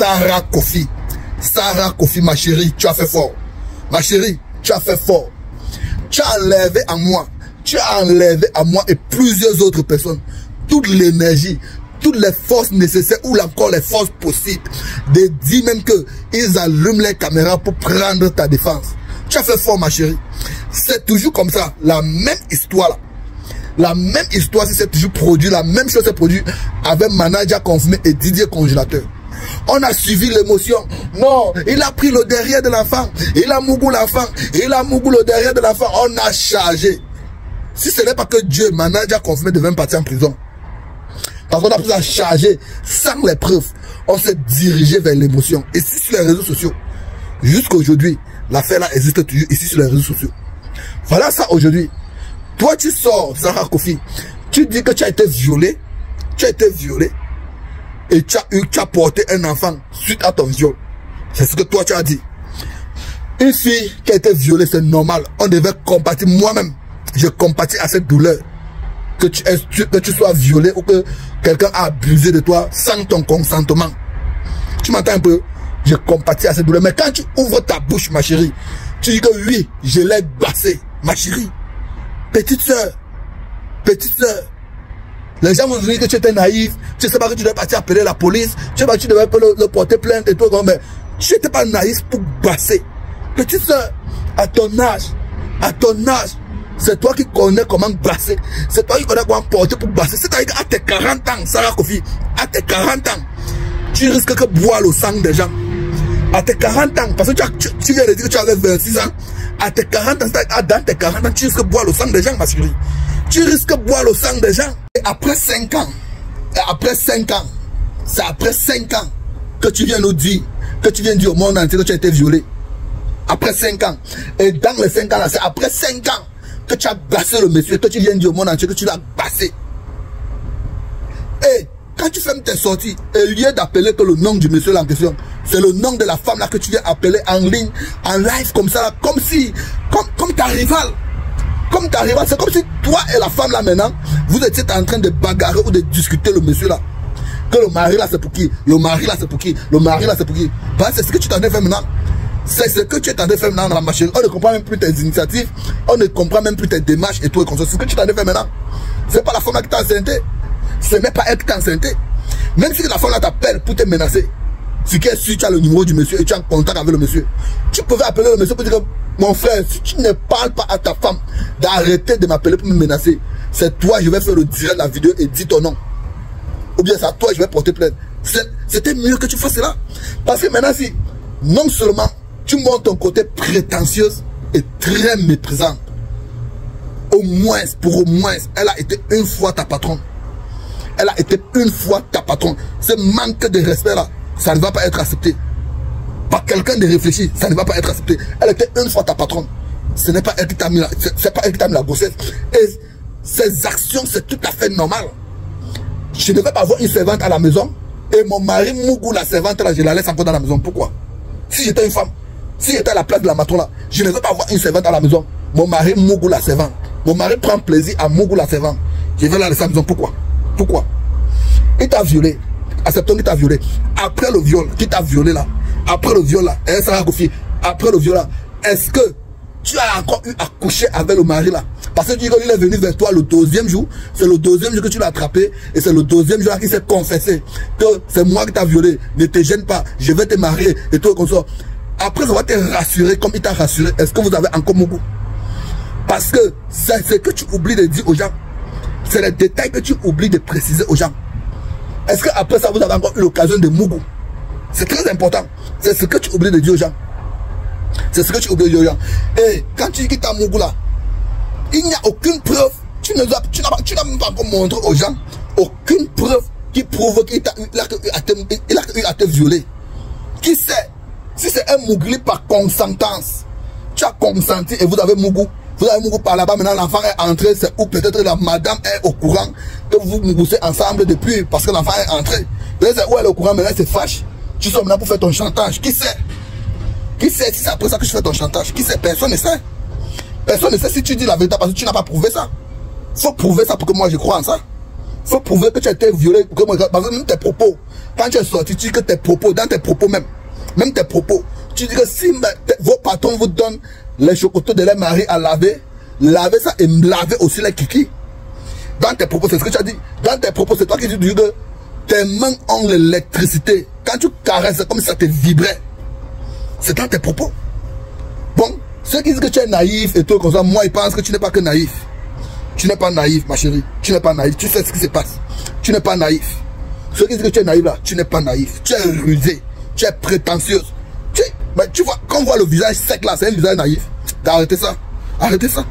Sarah Kofi. Sarah Kofi, ma chérie, tu as fait fort. Ma chérie, tu as fait fort. Tu as enlevé à moi. Tu as enlevé à moi et plusieurs autres personnes toute l'énergie, toutes les forces nécessaires ou encore les forces possibles de dire même que ils allument les caméras pour prendre ta défense. Tu as fait fort, ma chérie. C'est toujours comme ça. La même histoire là. La même histoire s'est toujours produit. La même chose s'est produite avec Manager confirmé et Didier Congélateur. On a suivi l'émotion. Non, il a pris le derrière de l'enfant. Il a mougou l'enfant. Il a mougou le derrière de l'enfant. On a chargé. Si ce n'est pas que Dieu, Manager confirmé, devait partir en prison. Parce qu'on a pris à charger sans les preuves. On s'est dirigé vers l'émotion. Ici sur les réseaux sociaux. Jusqu'à aujourd'hui, l'affaire là existe toujours ici sur les réseaux sociaux. Voilà ça aujourd'hui. Toi tu sors, Sarah Kofi. Tu dis que tu as été violé. Tu as été violé. Et tu as porté un enfant suite à ton viol. C'est ce que toi tu as dit. Une fille qui a été violée, c'est normal. On devait compatir. Moi-même, je compatis à cette douleur. Que tu sois violé ou que quelqu'un a abusé de toi sans ton consentement. Tu m'entends un peu? Je compatis à cette douleur. Mais quand tu ouvres ta bouche, ma chérie, tu dis que oui, je l'ai bassé. Ma chérie, petite soeur, les gens vont dire que tu étais naïf, tu ne sais pas que tu devais partir appeler la police, tu sais pas que tu devais le porter plainte et tout, mais tu n'étais pas naïf pour basser. Petite soeur, à ton âge, c'est toi qui connais comment basser, c'est toi qui connais comment porter pour basser. C'est-à-dire qu'à tes 40 ans, Sarah Kofi, à tes 40 ans, tu risques que boire le sang des gens. À tes 40 ans, parce que tu viens de dire que tu avais 26 ans, à tes 40 ans, dans tes 40 ans, tu risques de boire le sang des gens, ma chérie. Tu risques de boire le sang des gens. Et après 5 ans, c'est après 5 ans que tu viens nous dire, que tu viens dire au monde entier que tu as été violé. Après 5 ans. Et dans les 5 ans là, c'est après 5 ans que tu as bassé le monsieur, que tu viens dire au monde entier que tu l'as bassé. Et quand tu fermes tes sorties, au lieu d'appeler que le nom du monsieur là en question, c'est le nom de la femme là que tu viens appeler en ligne, en live comme ça, là, comme si, comme ta rivale. Comme ta rivale, c'est comme si toi et la femme là maintenant, vous étiez en train de bagarrer ou de discuter le monsieur là. Que le mari là c'est pour qui? Le mari là c'est pour qui? Le mari là c'est pour qui? Bah, c'est ce que tu t'en es fait maintenant. C'est ce que tu es en train de faire maintenant dans la machine. On ne comprend même plus tes initiatives, on ne comprend même plus tes démarches et tout et comme ça. C'est ce que tu t'en es fait maintenant. C'est pas la femme là qui t'a enceinté. Ce n'est pas elle qui t'a enceinté. Même si la femme là t'appelle pour te menacer, si tu as le numéro du monsieur et tu es en contact avec le monsieur, tu pouvais appeler le monsieur pour dire que mon frère, si tu ne parles pas à ta femme d'arrêter de m'appeler pour me menacer, c'est toi, je vais faire le direct de la vidéo et dis ton nom. Ou bien c'est à toi, je vais porter plainte. C'était mieux que tu fasses cela. Parce que maintenant, si non seulement tu montres ton côté prétentieuse et très méprisante, au moins, elle a été une fois ta patronne. Elle a été une fois ta patronne. Ce manque de respect là, ça ne va pas être accepté. Par quelqu'un de réfléchi, ça ne va pas être accepté. Elle était une fois ta patronne. Ce n'est pas elle qui t'a mis la grossesse. Et ces actions, c'est tout à fait normal. Je ne vais pas avoir une servante à la maison et mon mari mougou la servante là, je la laisse encore dans la maison. Pourquoi? Si j'étais une femme, si j'étais à la place de la matron là, je ne veux pas avoir une servante à la maison. Mon mari mougou la servante. Mon mari prend plaisir à mougou la servante. Je vais la laisser à la maison. Pourquoi? Pourquoi? Il t'a violé. Acceptons qu'il t'a violé. Après le viol, qui t'a violé là, après le viol là, après le viol là, est-ce que tu as encore eu à coucher avec le mari là? Parce que tu dis qu'il est venu vers toi le 12e jour, c'est le 12e jour que tu l'as attrapé, et c'est le 12e jour qu'il s'est confessé que c'est moi qui t'ai violé, ne te gêne pas, je vais te marier, et tout comme ça. Après, ça va te rassurer comme il t'a rassuré. Est-ce que vous avez encore Mougou? Parce que c'est ce que tu oublies de dire aux gens. C'est les détails que tu oublies de préciser aux gens. Est-ce qu'après ça, vous avez encore eu l'occasion de Mougou? C'est très important. C'est ce que tu oublies de dire aux gens. C'est ce que tu oublies de dire aux gens. Et quand tu dis qu'il t'a Mougou là, il n'y a aucune preuve. Tu n'as même pas encore montré aux gens aucune preuve qui prouve qu'il a te violé. Qui sait? Si c'est un Mougli par consentance, tu as consenti et vous avez Mougou. Vous avez Mougou par là-bas, maintenant l'enfant est entré, c'est où peut-être la madame est au courant que vous mougoussez ensemble depuis parce que l'enfant est entré. Peut-être c'est où elle est au courant, mais là c'est fâche. Tu sommes là pour faire ton chantage. Qui sait? Qui sait si c'est après ça que je fais ton chantage? Qui sait? Personne ne sait. Personne ne sait si tu dis la vérité parce que tu n'as pas prouvé ça. Il faut prouver ça pour que moi je croie en ça. faut prouver que tu as été violé. Parce que même tes propos, quand tu es sorti, tu dis que tes propos, dans tes propos même tes propos, tu dis que si vos patrons vous donnent les chocotos de leurs maris à laver, lavez ça et lavez aussi les kikis. Dans tes propos, c'est ce que tu as dit. Dans tes propos, c'est toi qui dis que tes mains ont l'électricité. Quand tu caresses, c'est comme si ça te vibrait. C'est dans tes propos. Bon, ceux qui disent que tu es naïf et tout comme ça, moi, ils pensent que tu n'es pas que naïf. Tu n'es pas naïf, ma chérie. Tu n'es pas naïf. Tu sais ce qui se passe. Tu n'es pas naïf. Ceux qui disent que tu es naïf là, tu n'es pas naïf. Tu es rusé. Tu es prétentieuse. Mais tu vois, quand on voit le visage sec là, c'est un visage naïf. Arrêtez ça. Arrêtez ça.